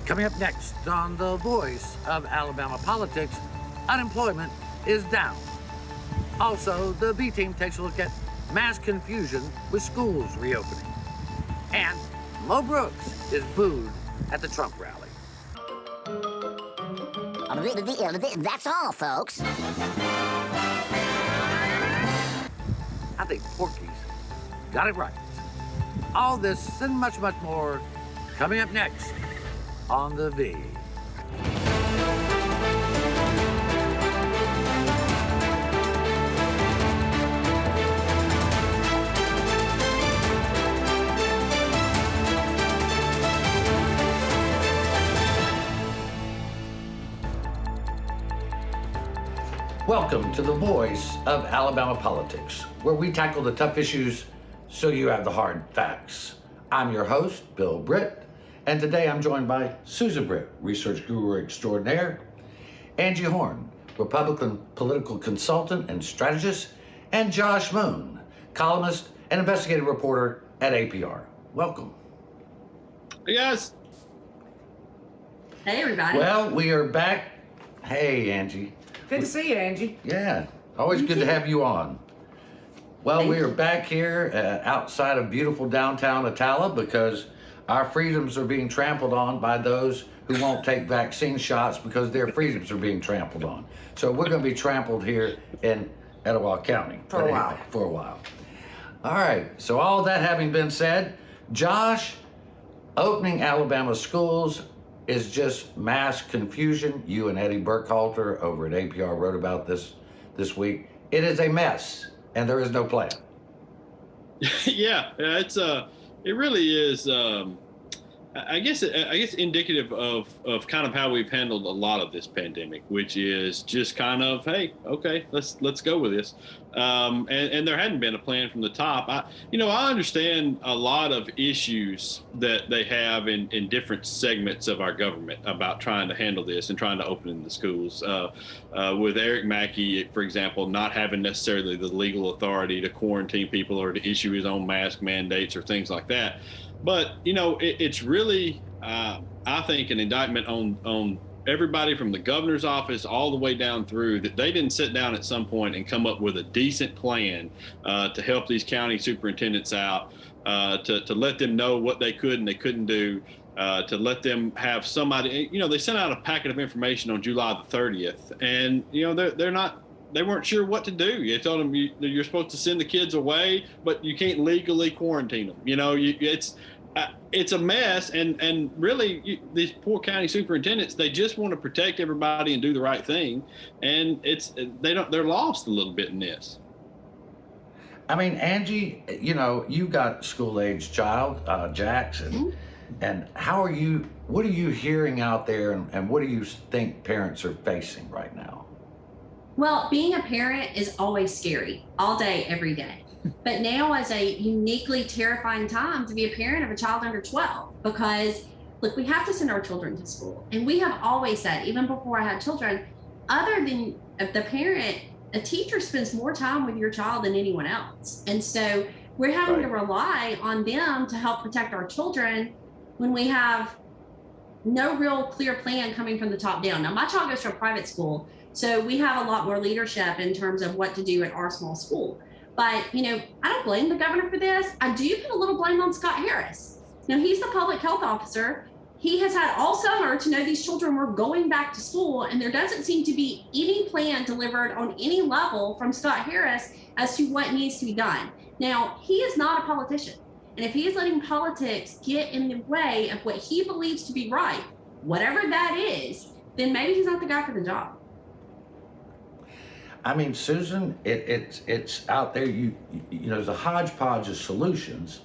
Coming up next on The Voice of Alabama Politics, unemployment is down. Also, the V team takes a look at mass confusion with schools reopening. And Mo Brooks is booed at the Trump rally. That's all, folks. I think Porky's got it right. All this and much, much more coming up next on The V. Welcome to The Voice of Alabama Politics, where we tackle the tough issues so you have the hard facts. I'm your host, Bill Britt, and today I'm joined by Susan Britt, research guru extraordinaire, Angie Horn, Republican political consultant and strategist, and Josh Moon, columnist and investigative reporter at APR. Welcome. Hey, guys. Hey, everybody. Well, we are back. Hey, Angie. Good to see you, Angie. Yeah, always good to have you on. Well, we are back here outside of beautiful downtown Attala because our freedoms are being trampled on by those who won't take vaccine shots because their freedoms are being trampled on. So we're going to be trampled here in Etowah County. For a while. For a while. All right, so all that having been said, Josh, opening Alabama schools is just mass confusion. You and Eddie Burkhalter over at APR wrote about this week. It is a mess, and there is no plan. Yeah, it's it really is. I guess indicative of kind of how we've handled a lot of this pandemic, which is just kind of, hey, okay, let's go with this. And there hadn't been a plan from the top. I understand a lot of issues that they have in different segments of our government about trying to handle this and trying to open the schools. With Eric Mackey, for example, not having necessarily the legal authority to quarantine people or to issue his own mask mandates or things like that. But, it's really, I think, an indictment on everybody from the governor's office all the way down through that they didn't sit down at some point and come up with a decent plan to help these county superintendents out, to let them know what they could and they couldn't do, to let them have somebody. They sent out a packet of information on July the 30th, and, they weren't sure what to do. They told them you're supposed to send the kids away, but you can't legally quarantine them. It's a mess, and really these poor county superintendents, they just want to protect everybody and do the right thing, and they're lost a little bit in this. I mean, Angie, you got school-age child, Jackson, and what are you hearing out there, and what do you think parents are facing right now? Well, being a parent is always scary, all day, every day. But now is a uniquely terrifying time to be a parent of a child under 12 because, look, we have to send our children to school. And we have always said, even before I had children, other than the parent, a teacher spends more time with your child than anyone else. And so we're having to rely on them to help protect our children when we have no real clear plan coming from the top down. Now, my child goes to a private school, so we have a lot more leadership in terms of what to do at our small school. But, I don't blame the governor for this. I do put a little blame on Scott Harris. Now, he's the public health officer. He has had all summer to know these children were going back to school, and there doesn't seem to be any plan delivered on any level from Scott Harris as to what needs to be done. Now, he is not a politician. And if he is letting politics get in the way of what he believes to be right, whatever that is, then maybe he's not the guy for the job. I mean, Susan, it's out there. There's a hodgepodge of solutions,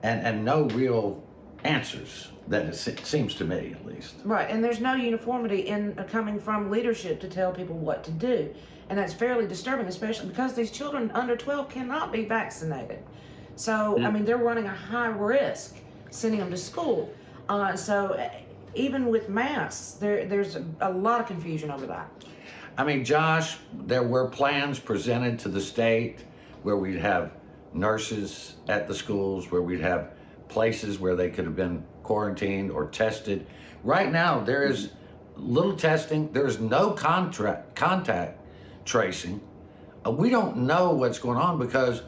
and no real answers. That it seems to me, at least. Right, and there's no uniformity in coming from leadership to tell people what to do, and that's fairly disturbing, especially because these children under 12 cannot be vaccinated. So, I mean, they're running a high risk sending them to school. So, even with masks, there's a lot of confusion over that. I mean, Josh, there were plans presented to the state where we'd have nurses at the schools, where we'd have places where they could have been quarantined or tested. Right now, there is little testing. There's no contact tracing. We don't know what's going on because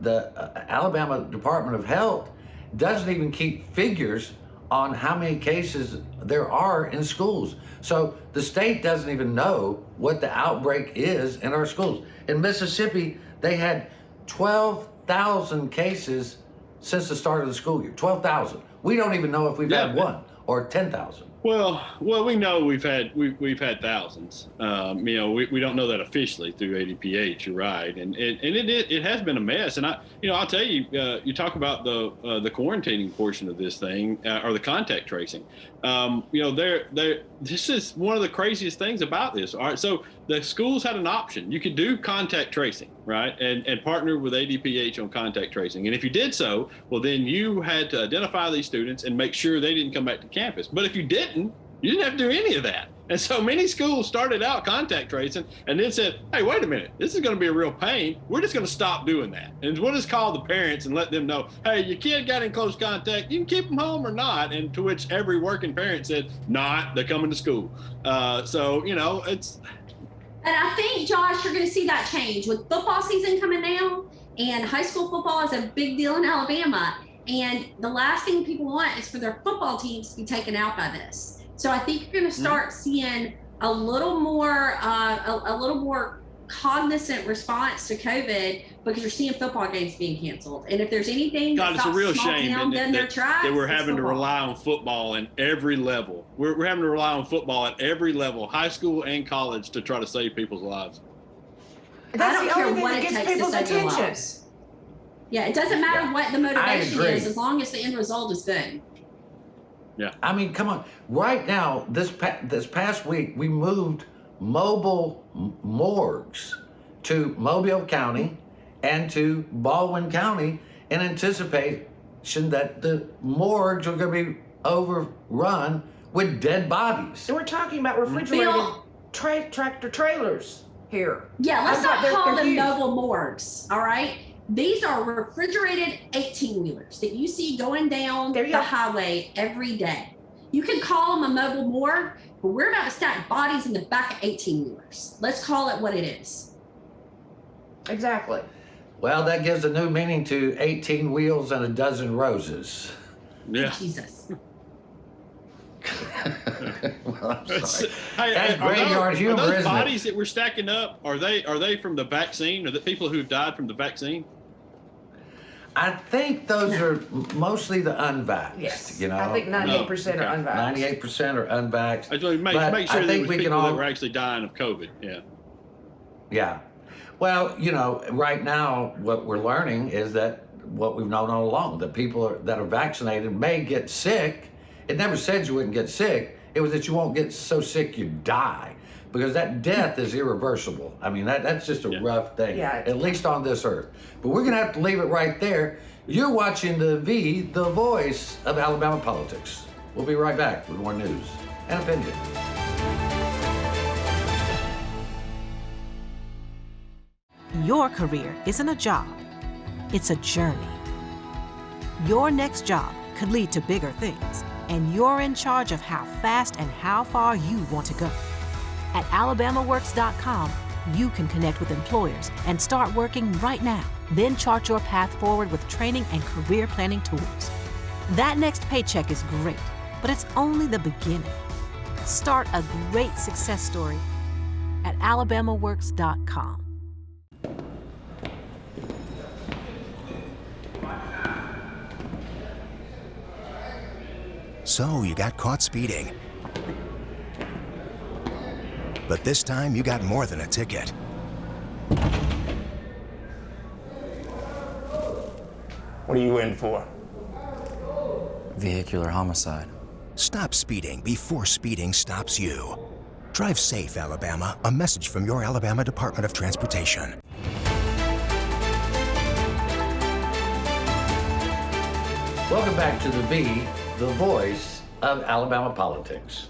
the Alabama Department of Health doesn't even keep figures on how many cases there are in schools. So the state doesn't even know what the outbreak is in our schools. In Mississippi, they had 12,000 cases since the start of the school year. 12,000. We don't even know if we've had one or 10,000. Well, we know we've had thousands. We don't know that officially through ADPH. You're right, and it has been a mess. And I'll tell you, you talk about the quarantining portion of this thing or the contact tracing. This is one of the craziest things about this. All right, so the schools had an option. You could do contact tracing, right, and partner with ADPH on contact tracing. And if you did so, well, then you had to identify these students and make sure they didn't come back to campus. But if you didn't have to do any of that. And so many schools started out contact tracing and then said, hey, wait a minute, this is going to be a real pain. We're just going to stop doing that. And we'll just call the parents and let them know, hey, your kid got in close contact. You can keep them home or not. And to which every working parent said, not, they're coming to school. It's... And I think, Josh, you're going to see that change with football season coming now, and high school football is a big deal in Alabama. And the last thing people want is for their football teams to be taken out by this. So I think you're going to start seeing a little more cognizant response to COVID because you're seeing football games being canceled. And if there's anything God, it's a real shame that we're having to football. rely on football in every level. We're having to rely on football at every level, high school and college, to try to save people's lives. That's I don't the care only thing what that it gets takes to people's save their attention. lives. Yeah, it doesn't matter what the motivation agree. is as long as the end result is good. Yeah. I mean, come on. Right now, this past week, we moved mobile morgues to Mobile County and to Baldwin County in anticipation that the morgues are going to be overrun with dead bodies. And we're talking about refrigerated tractor trailers here. Yeah, let's not They're call them huge. mobile morgues, all right? These are refrigerated 18-wheelers that you see going down There you the go. highway every day. You can call them a mobile morgue, but we're about to stack bodies in the back of 18-wheelers. Let's call it what it is. Exactly. Well, that gives a new meaning to 18 wheels and a dozen roses. Yeah. Jesus. Well, I'm sorry. Hey, That's are graveyard those, humor, are those isn't bodies it? that we're stacking up, are they from the vaccine? Are the people who've died from the vaccine? I think those are mostly the unvaxxed. Yes. You know, I think 98% okay. are unvaxxed. 98% are unvaxxed. I just want to But make I sure there think was we can people all- that were actually dying of COVID. Yeah. Yeah. Well, right now, what we're learning is that what we've known all along, that people that are vaccinated may get sick. It never said you wouldn't get sick. It was that you won't get so sick you die, because that death is irreversible. I mean, that's just a rough thing, Yeah, at least on this earth. But we're going to have to leave it right there. You're watching the voice of Alabama politics. We'll be right back with more news and opinion. Your career isn't a job, it's a journey. Your next job could lead to bigger things, and you're in charge of how fast and how far you want to go. At alabamaworks.com, you can connect with employers and start working right now. Then chart your path forward with training and career planning tools. That next paycheck is great, but it's only the beginning. Start a great success story at alabamaworks.com. So you got caught speeding. But this time you got more than a ticket. What are you in for? Vehicular homicide. Stop speeding before speeding stops you. Drive safe, Alabama. A message from your Alabama Department of Transportation. Welcome back to the voice of Alabama politics.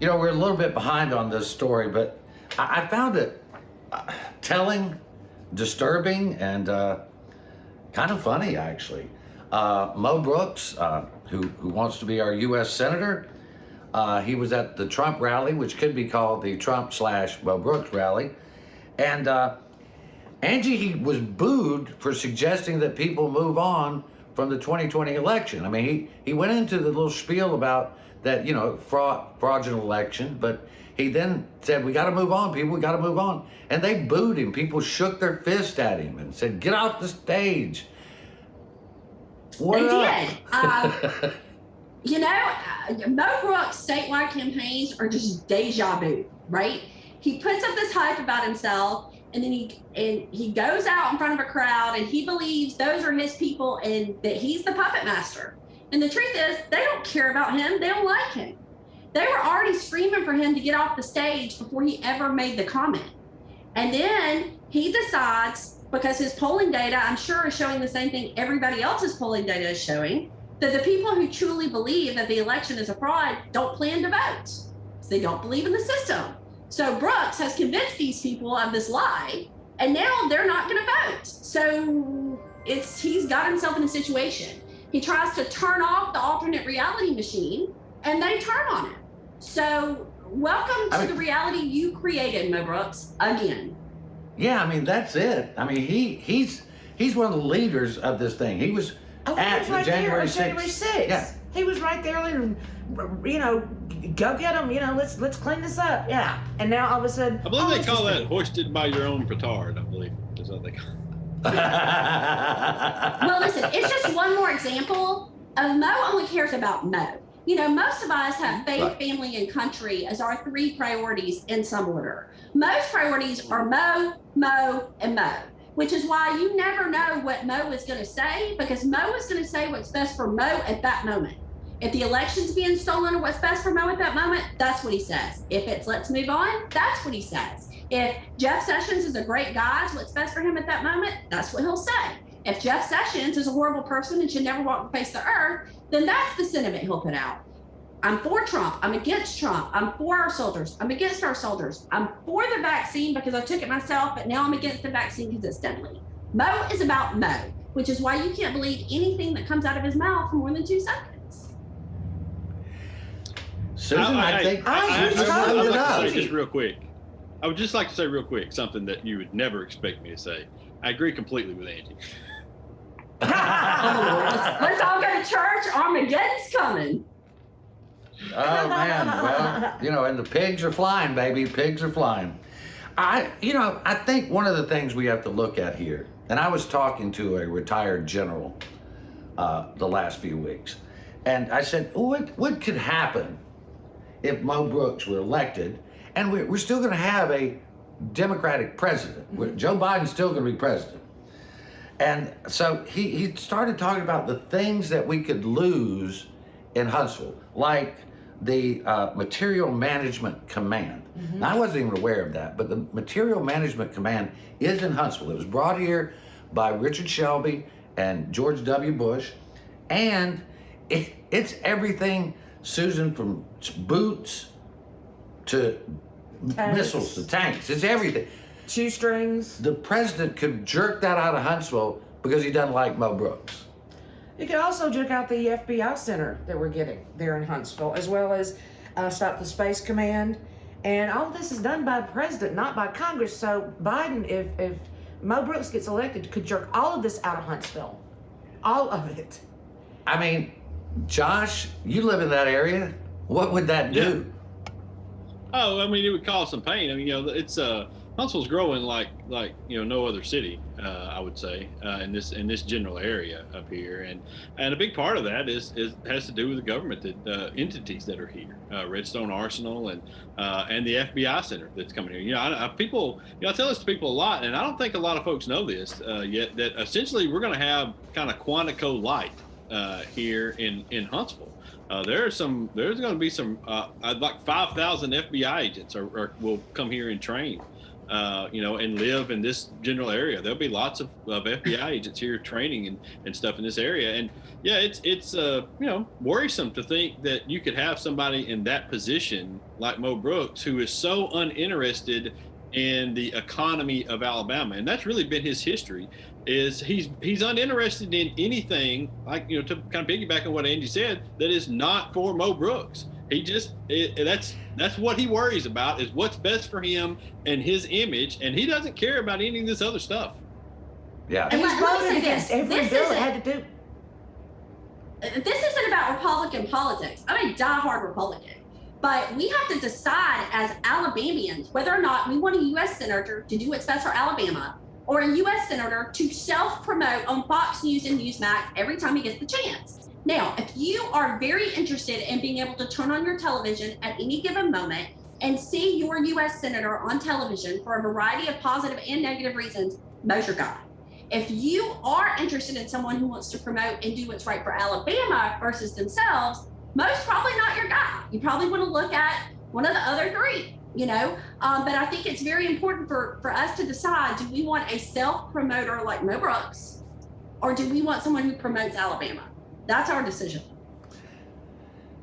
We're a little bit behind on this story, but I found it telling, disturbing, and kind of funny, actually. Mo Brooks, who wants to be our U.S. Senator, he was at the Trump rally, which could be called the Trump/Mo Brooks rally. And Angie, he was booed for suggesting that people move on from the 2020 election. I mean, he went into the little spiel about that, fraudulent election, but he then said, we got to move on, people, we got to move on. And they booed him. People shook their fist at him and said, get off the stage. What They did. Mo Brooks' statewide campaigns are just deja vu, right? He puts up this hype about himself, and then he goes out in front of a crowd, and he believes those are his people and that he's the puppet master. And the truth is, they don't care about him. They don't like him. They were already screaming for him to get off the stage before he ever made the comment. And then he decides, because his polling data, I'm sure, is showing the same thing everybody else's polling data is showing, that the people who truly believe that the election is a fraud don't plan to vote. So they don't believe in the system. So Brooks has convinced these people of this lie, and now they're not going to vote. So he's got himself in a situation. He tries to turn off the alternate reality machine, and they turn on him. So welcome to the reality you created, Mo Brooks, again. Yeah, I mean, that's it. I mean, he's one of the leaders of this thing. He was at he was January there on 6th. January 6th. Yeah. He was right there, go get him, let's clean this up. Yeah. And now all of a sudden, I believe they call that hoisted by your own petard, I believe, is what they call it. Well, listen, it's just one more example of Mo only cares about Mo. Most of us have faith, Right. family, and country as our three priorities in some order. Most priorities are Mo, Mo, and Mo, which is why you never know what Mo is going to say, because Mo is going to say what's best for Mo at that moment. If the election's being stolen or what's best for Mo at that moment, that's what he says. If it's let's move on, that's what he says. If Jeff Sessions is a great guy, is what's best for him at that moment, that's what he'll say. If Jeff Sessions is a horrible person and should never walk the face of the earth, then that's the sentiment he'll put out. I'm for Trump. I'm against Trump. I'm for our soldiers. I'm against our soldiers. I'm for the vaccine because I took it myself, but now I'm against the vaccine because it's deadly. Mo is about Mo, which is why you can't believe anything that comes out of his mouth for more than 2 seconds. Susan, I think I you would summed like it to up. say just real quick. I would just like to say real quick something that you would never expect me to say. I agree completely with Angie. Let's all go to church. Armageddon's coming. Oh man, well, and the pigs are flying, baby. Pigs are flying. I think one of the things we have to look at here, and I was talking to a retired general the last few weeks, and I said, what could happen if Mo Brooks were elected, and we're still going to have a Democratic president? Mm-hmm. Joe Biden's still going to be president. And so he started talking about the things that we could lose in Huntsville, like the Material Management Command. Mm-hmm. Now, I wasn't even aware of that, but the Material Management Command is in Huntsville. It was brought here by Richard Shelby and George W. Bush, and it's everything, Susan, from boots to missiles to tanks. It's everything. Shoestrings. The president could jerk that out of Huntsville because he doesn't like Mo Brooks. You could also jerk out the FBI center that we're getting there in Huntsville, as well as stop the Space Command. And all of this is done by the president, not by Congress. So Biden, if Mo Brooks gets elected, could jerk all of this out of Huntsville. All of it. I mean, Josh, you live in that area. What would that do? Oh, I mean, it would cause some pain. I mean, it's Huntsville's growing like no other city, I would say, in this general area up here, and a big part of that is has to do with the government, the entities that are here, Redstone Arsenal and the FBI center that's coming here. I tell this to people a lot, and I don't think a lot of folks know this yet, that essentially we're going to have kind of Quantico light here in Huntsville. There's going to be some like 5,000 FBI agents will come here and train. And live in this general area. There'll be lots of FBI agents here training and stuff in this area. And yeah, it's worrisome to think that you could have somebody in that position like Mo Brooks, who is so uninterested in the economy of Alabama. And that's really been his history, is he's uninterested in anything, like, to kind of piggyback on what Angie said, that is not for Mo Brooks. He just that's what he worries about, is what's best for him and his image, and he doesn't care about any of this other stuff. Yeah. And he's let me voted say against this. every This bill it isn't- had to do. This isn't about Republican politics. I'm a diehard Republican. But we have to decide as Alabamians whether or not we want a U.S. senator to do what's best for Alabama, or a U.S. senator to self-promote on Fox News and Newsmax every time he gets the chance. Now, if you are very interested in being able to turn on your television at any given moment and see your U.S. senator on television for a variety of positive and negative reasons, Mo's your guy. If you are interested in someone who wants to promote and do what's right for Alabama versus themselves, Mo's probably not your guy. You probably want to look at one of the other three. But I think it's very important for us to decide, do we want a self-promoter like Mo Brooks, or do we want someone who promotes Alabama? That's our decision.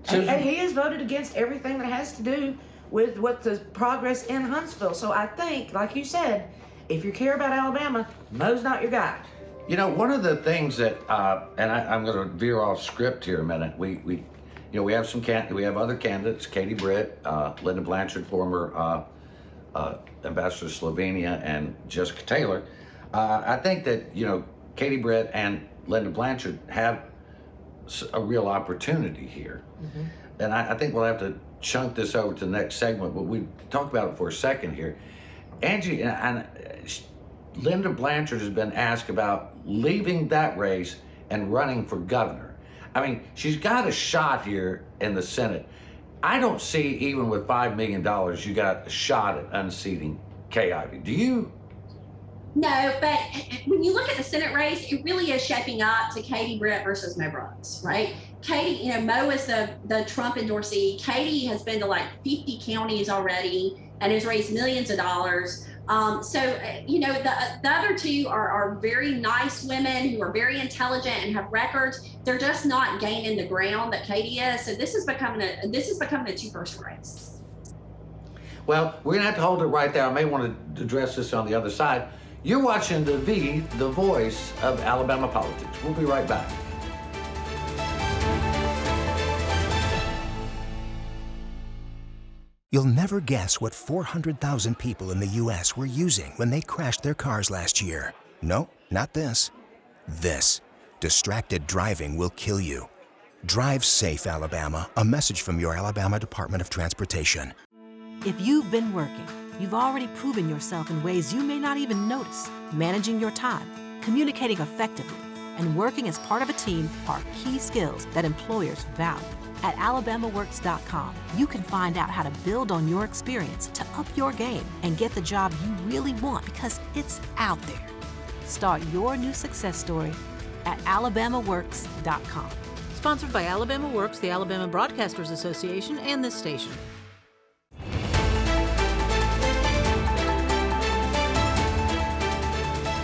And he has voted against everything that has to do with what the progress in Huntsville. So I think, like you said, if you care about Alabama, Mo's not your guy. One of the things that, and I'm going to veer off script here a minute. We have we have other candidates: Katie Britt, Linda Blanchard, former ambassador to Slovenia, and Jessica Taylor. I think that Katie Britt and Linda Blanchard have a real opportunity here, and I think we'll have to chunk this over to the next segment. But we talk about it for a second here. Angie and Linda Blanchard has been asked about leaving that race and running for governor. I mean, she's got a shot here in the Senate. I don't see, even with $5 million, you got a shot at unseating Kay Ivey. Do you? No, but when you look at the Senate race, it really is shaping up to Katie Britt versus Mo Brooks, right? Katie, Mo is the Trump endorsee. Katie has been to like 50 counties already and has raised millions of dollars. The other two are very nice women who are very intelligent and have records. They're just not gaining the ground that Katie is. So this is becoming a two-person race. Well, we're gonna have to hold it right there. I may want to address this on the other side. You're watching the voice of Alabama politics. We'll be right back. You'll never guess what 400,000 people in the U.S. were using when they crashed their cars last year. No, not this. This. Distracted driving will kill you. Drive safe, Alabama. A message from your Alabama Department of Transportation. If you've been working, you've already proven yourself in ways you may not even notice. Managing your time, communicating effectively, and working as part of a team are key skills that employers value. At alabamaworks.com, you can find out how to build on your experience to up your game and get the job you really want, because it's out there. Start your new success story at alabamaworks.com. Sponsored by Alabama Works, the Alabama Broadcasters Association, and this station.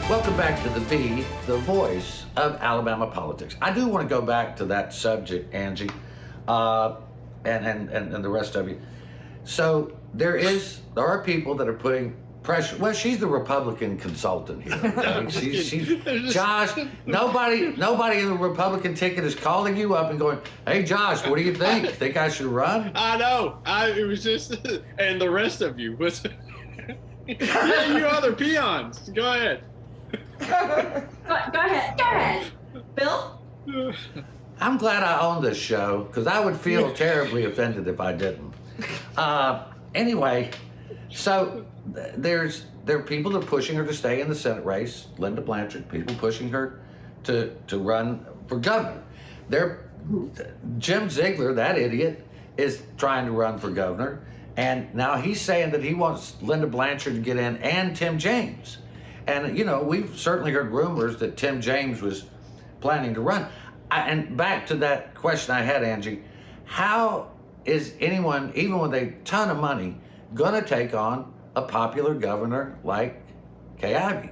Welcome back to the voice of Alabama politics. I do want to go back to that subject, Angie, and the rest of you. So there are people that are putting pressure. Well, she's the Republican consultant here. Okay? She's Josh. Nobody in the Republican ticket is calling you up and going, "Hey, Josh, what do you think? Think I should run?" I know. It was just, and the rest of you was. Yeah, you other peons. Go ahead. Go ahead. Bill? I'm glad I own this show, because I would feel terribly offended if I didn't. Anyway, so there are people that are pushing her to stay in the Senate race. Linda Blanchard, people pushing her to run for governor. Jim Ziegler, that idiot, is trying to run for governor, and now he's saying that he wants Linda Blanchard to get in, and Tim James. And, we've certainly heard rumors that Tim James was planning to run. And back to that question I had, Angie, how is anyone, even with a ton of money, going to take on a popular governor like Kay Ivey?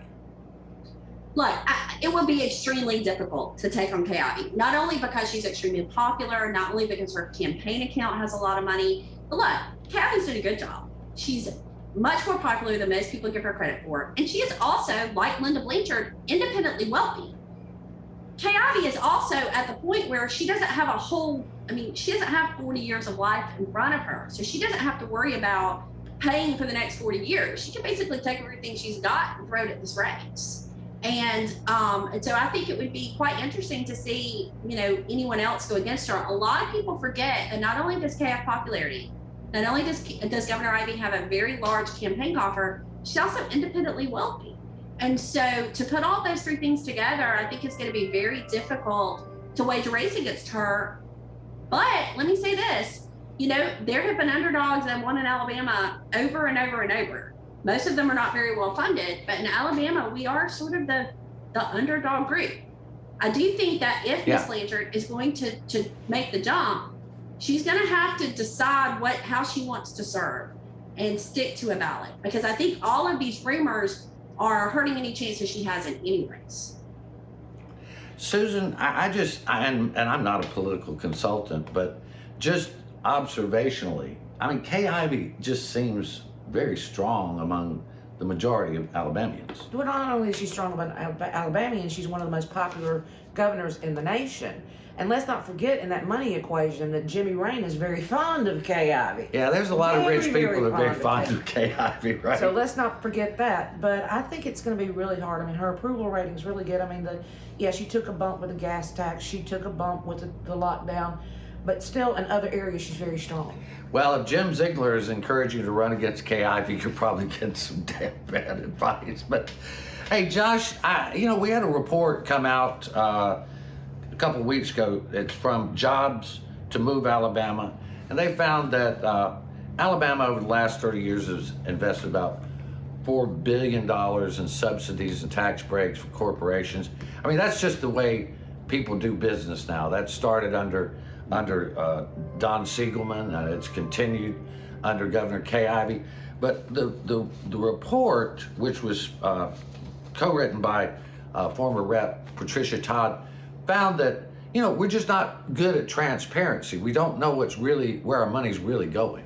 Look, it would be extremely difficult to take on Kay Ivey, not only because she's extremely popular, not only because her campaign account has a lot of money, but look, Kay Ivey's doing a good job. She's much more popular than most people give her credit for. And she is also, like Linda Blanchard, independently wealthy. Kay Ivey is also at the point where she doesn't have she doesn't have 40 years of life in front of her. So she doesn't have to worry about paying for the next 40 years. She can basically take everything she's got and throw it at this race. And so I think it would be quite interesting to see, anyone else go against her. A lot of people forget that not only does Kay have popularity, not only does Governor Ivey have a very large campaign coffer, she's also independently wealthy. And so to put all those three things together, I think it's going to be very difficult to wage a race against her. But let me say this, there have been underdogs that won in Alabama over and over and over. Most of them are not very well funded, but in Alabama, we are sort of the underdog group. I do think that if Ms. Blanchard is going to make the jump, she's going to have to decide how she wants to serve and stick to a ballot, because I think all of these rumors are hurting any chances she has in any race. Susan, and I'm not a political consultant, but just observationally, Kay Ivey just seems very strong among the majority of Alabamians. Well, not only is she strong among Alabamians, she's one of the most popular governors in the nation. And let's not forget in that money equation that Jimmy Raine is very fond of Kay Ivey. Yeah, there's a lot of rich people that are very fond of Kay Ivey, right? So let's not forget that. But I think it's going to be really hard. Her approval rating is really good. She took a bump with the gas tax. She took a bump with the lockdown. But still, in other areas, she's very strong. Well, if Jim Ziegler is encouraging you to run against Kay Ivey, you're probably getting some damn bad advice. But, hey, Josh, we had a report come out a couple of weeks ago. It's from Jobs to Move Alabama, and they found that Alabama over the last 30 years has invested about $4 billion in subsidies and tax breaks for corporations. That's just the way people do business now. That started under Don Siegelman, and it's continued under Governor Kay Ivey. But the report, which was co-written by former Rep. Patricia Todd, found that, we're just not good at transparency. We don't know where our money's really going.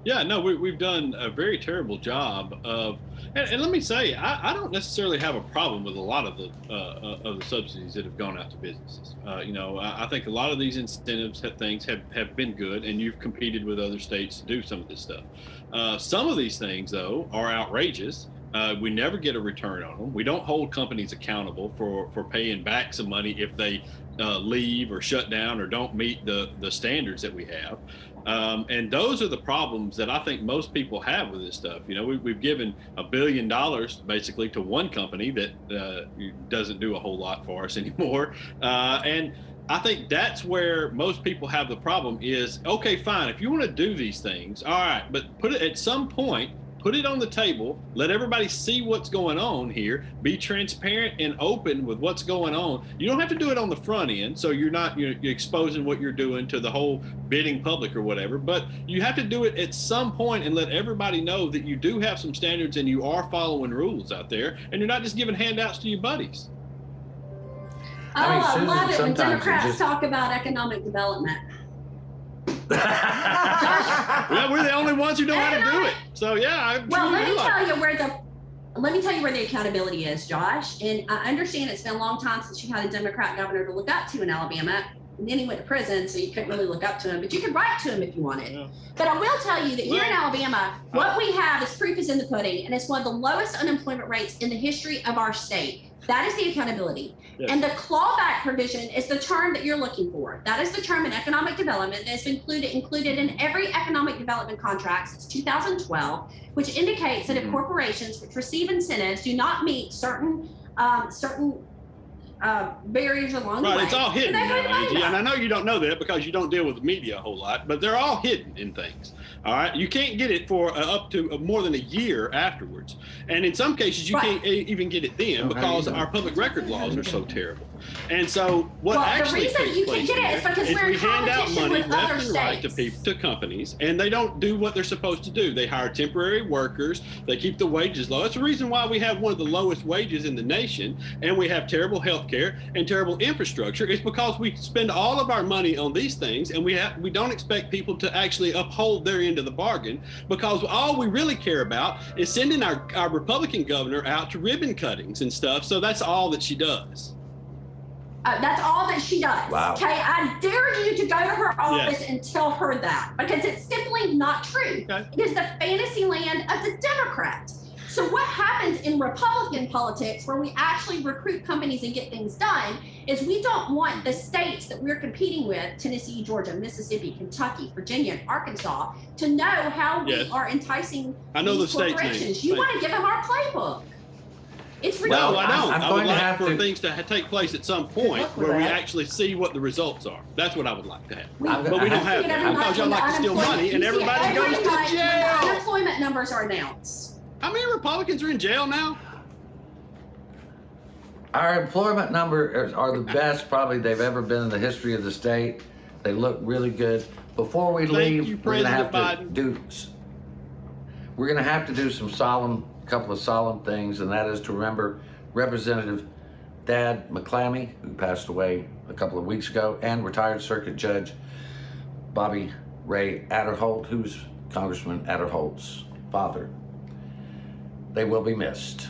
Yeah, no, we've done a very terrible job of, and let me say, I don't necessarily have a problem with a lot of the subsidies that have gone out to businesses. I think a lot of these incentives have been good, and you've competed with other states to do some of this stuff. Some of these things, though, are outrageous. We never get a return on them. We don't hold companies accountable for paying back some money if they leave or shut down or don't meet the standards that we have. And those are the problems that I think most people have with this stuff. We've given $1 billion basically to one company that doesn't do a whole lot for us anymore. And I think that's where most people have the problem is, okay, fine, if you want to do these things, all right, but put it at some point, put it on the table, let everybody see what's going on here, be transparent and open with what's going on. You don't have to do it on the front end, so you're not you're exposing what you're doing to the whole bidding public or whatever, but you have to do it at some point and let everybody know that you do have some standards and you are following rules out there, and you're not just giving handouts to your buddies. I love it when Democrats talk about economic development. Well, we're the only ones who know how to do it. So yeah, let me tell you where the accountability is, Josh. And I understand it's been a long time since you had a Democrat governor to look up to in Alabama. And then he went to prison, so you couldn't really look up to him, but you could write to him if you wanted. Yeah. But I will tell you that here in Alabama, what we have is proof is in the pudding, and it's one of the lowest unemployment rates in the history of our state. That is the accountability. Yes. And the clawback provision is the term that you're looking for. That is the term in economic development that's included in every economic development contract since 2012, which indicates that if corporations which receive incentives do not meet certain barriers along the way. Right, it's all hidden now, Angie, and I know you don't know that because you don't deal with the media a whole lot, but they're all hidden in things. All right, you can't get it for up to more than a year afterwards, and in some cases you can't even get it then because our public record laws are so terrible. And so what Well, the actually reason takes you place can get it is because we're in we hand out competition money with left other and right to states. people, to companies, and they don't do what they're supposed to do. They hire temporary workers. They keep the wages low. That's the reason why we have one of the lowest wages in the nation, and we have terrible health care and terrible infrastructure. It's because we spend all of our money on these things, and we don't expect people to actually uphold their end of the bargain, because all we really care about is sending our Republican governor out to ribbon cuttings and stuff. So that's all that she does. That's all that she does. Wow. Okay, I dare you to go to her office Yes. and tell her that, because it's simply not true. Okay. It is the fantasy land of the Democrats. So what happens in Republican politics, where we actually recruit companies and get things done, is we don't want the states that we're competing with, Tennessee, Georgia, Mississippi, Kentucky, Virginia, and Arkansas, to know how Yes. we are enticing I know these the states' corporations. names. You Thank want to give them our playbook. It's Well, No, ridiculous. I don't. I'm I going would to like have for to- things to take place at some point luck with where we that. actually see what the results are. That's what I would like to have. I'm But we don't have See it that every because month y'all when like the to steal unemployment- money and you see it everybody every goes month to when the jail. unemployment numbers are announced. How many Republicans are in jail now? Our employment numbers are the best probably they've ever been in the history of the state. They look really good. Before we leave, you, we're gonna have President to do some couple of solemn things, and that is to remember Representative Dad McClammy, who passed away a couple of weeks ago, and retired Circuit Judge Bobby Ray Adderholt, who's Congressman Adderholt's father. They will be missed.